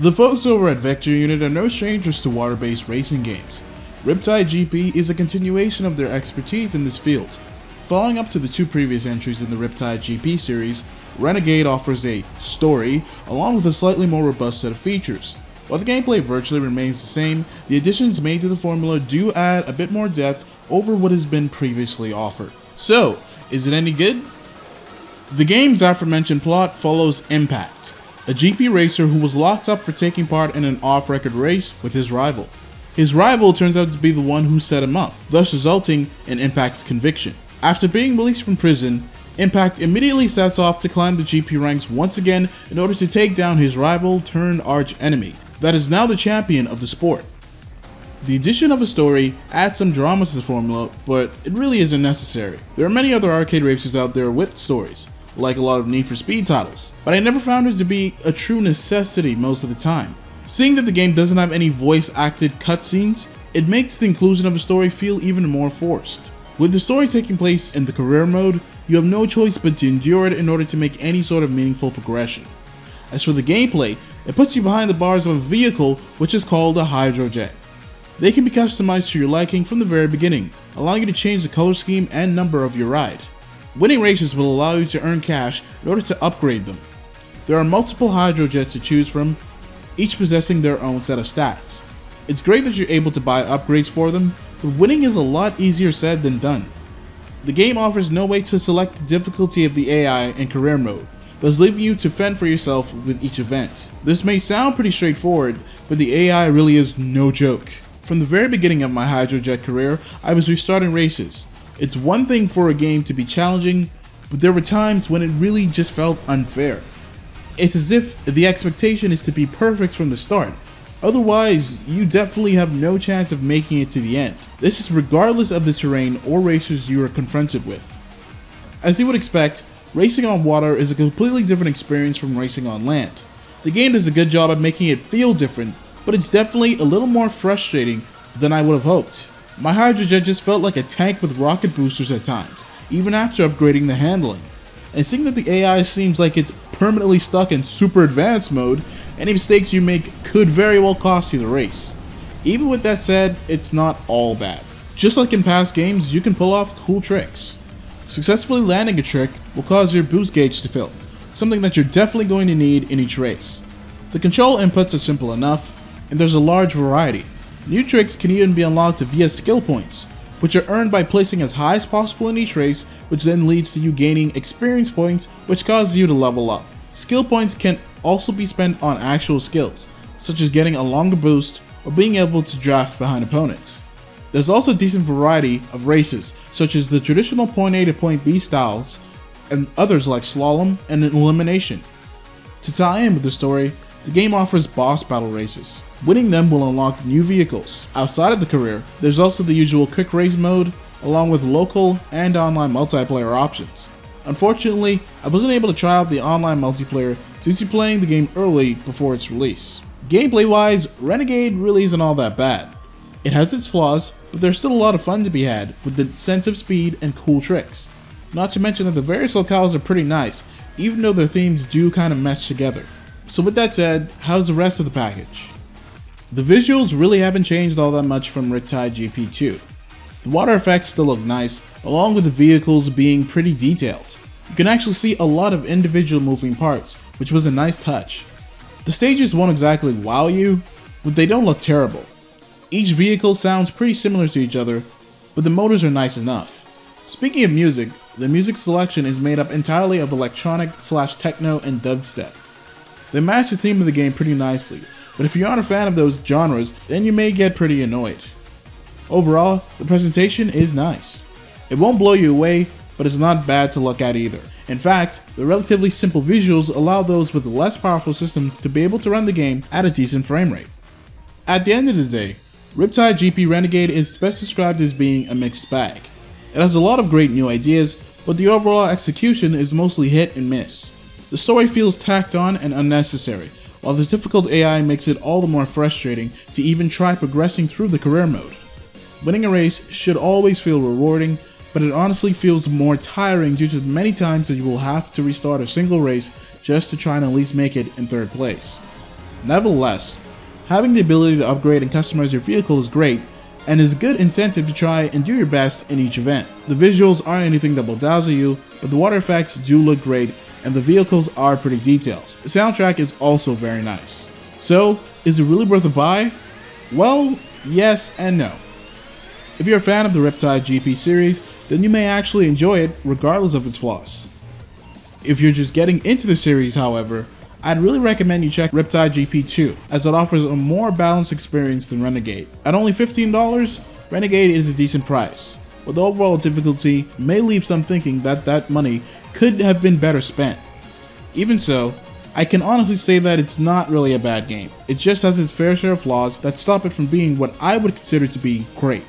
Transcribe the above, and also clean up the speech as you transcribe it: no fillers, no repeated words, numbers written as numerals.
The folks over at Vector Unit are no strangers to water-based racing games. Riptide GP is a continuation of their expertise in this field. Following up to the two previous entries in the Riptide GP series, Renegade offers a story along with a slightly more robust set of features. While the gameplay virtually remains the same, the additions made to the formula do add a bit more depth over what has been previously offered. So, is it any good? The game's aforementioned plot follows Impact, a GP racer who was locked up for taking part in an off-record race with his rival. His rival turns out to be the one who set him up, thus resulting in Impact's conviction. After being released from prison, Impact immediately sets off to climb the GP ranks once again in order to take down his rival turned arch-enemy, that is now the champion of the sport. The addition of a story adds some drama to the formula, but it really isn't necessary. There are many other arcade races out there with stories, like a lot of Need for Speed titles, but I never found it to be a true necessity most of the time. Seeing that the game doesn't have any voice-acted cutscenes, it makes the inclusion of a story feel even more forced. With the story taking place in the career mode, you have no choice but to endure it in order to make any sort of meaningful progression. As for the gameplay, it puts you behind the bars of a vehicle which is called a hydrojet. They can be customized to your liking from the very beginning, allowing you to change the color scheme and number of your ride. Winning races will allow you to earn cash in order to upgrade them. There are multiple hydrojets to choose from, each possessing their own set of stats. It's great that you're able to buy upgrades for them, but winning is a lot easier said than done. The game offers no way to select the difficulty of the AI in career mode, thus leaving you to fend for yourself with each event. This may sound pretty straightforward, but the AI really is no joke. From the very beginning of my hydrojet career, I was restarting races. It's one thing for a game to be challenging, but there were times when it really just felt unfair. It's as if the expectation is to be perfect from the start, otherwise you definitely have no chance of making it to the end. This is regardless of the terrain or racers you are confronted with. As you would expect, racing on water is a completely different experience from racing on land. The game does a good job at making it feel different, but it's definitely a little more frustrating than I would have hoped. My hydrojet just felt like a tank with rocket boosters at times, even after upgrading the handling. And seeing that the AI seems like it's permanently stuck in super advanced mode, any mistakes you make could very well cost you the race. Even with that said, it's not all bad. Just like in past games, you can pull off cool tricks. Successfully landing a trick will cause your boost gauge to fill, something that you're definitely going to need in each race. The control inputs are simple enough, and there's a large variety. New tricks can even be unlocked via skill points, which are earned by placing as high as possible in each race, which then leads to you gaining experience points, which causes you to level up. Skill points can also be spent on actual skills, such as getting a longer boost or being able to draft behind opponents. There's also a decent variety of races, such as the traditional point A to point B styles, and others like slalom and elimination. To tie in with the story, the game offers boss battle races. Winning them will unlock new vehicles. Outside of the career, there's also the usual quick race mode, along with local and online multiplayer options. Unfortunately, I wasn't able to try out the online multiplayer due to playing the game early before its release. Gameplay wise, Renegade really isn't all that bad. It has its flaws, but there's still a lot of fun to be had with the sense of speed and cool tricks. Not to mention that the various locales are pretty nice, even though their themes do kind of mesh together. So with that said, how's the rest of the package? The visuals really haven't changed all that much from Riptide GP 2. The water effects still look nice, along with the vehicles being pretty detailed. You can actually see a lot of individual moving parts, which was a nice touch. The stages won't exactly wow you, but they don't look terrible. Each vehicle sounds pretty similar to each other, but the motors are nice enough. Speaking of music, the music selection is made up entirely of electronic/techno and dubstep. They match the theme of the game pretty nicely, but if you aren't a fan of those genres, then you may get pretty annoyed. Overall, the presentation is nice. It won't blow you away, but it's not bad to look at either. In fact, the relatively simple visuals allow those with less powerful systems to be able to run the game at a decent frame rate. At the end of the day, Riptide GP Renegade is best described as being a mixed bag. It has a lot of great new ideas, but the overall execution is mostly hit and miss. The story feels tacked on and unnecessary, while the difficult AI makes it all the more frustrating to even try progressing through the career mode. Winning a race should always feel rewarding, but it honestly feels more tiring due to the many times that you will have to restart a single race just to try and at least make it in third place. Nevertheless, having the ability to upgrade and customize your vehicle is great, and is a good incentive to try and do your best in each event. The visuals aren't anything that will dazzle you, but the water effects do look great, and the vehicles are pretty detailed. The soundtrack is also very nice. So, is it really worth a buy? Well, yes and no. If you're a fan of the Riptide GP series, then you may actually enjoy it regardless of its flaws. If you're just getting into the series, however, I'd really recommend you check Riptide GP 2, as it offers a more balanced experience than Renegade. At only $15, Renegade is a decent price, but the overall difficulty may leave some thinking that that money could have been better spent. Even so, I can honestly say that it's not really a bad game. It just has its fair share of flaws that stop it from being what I would consider to be great.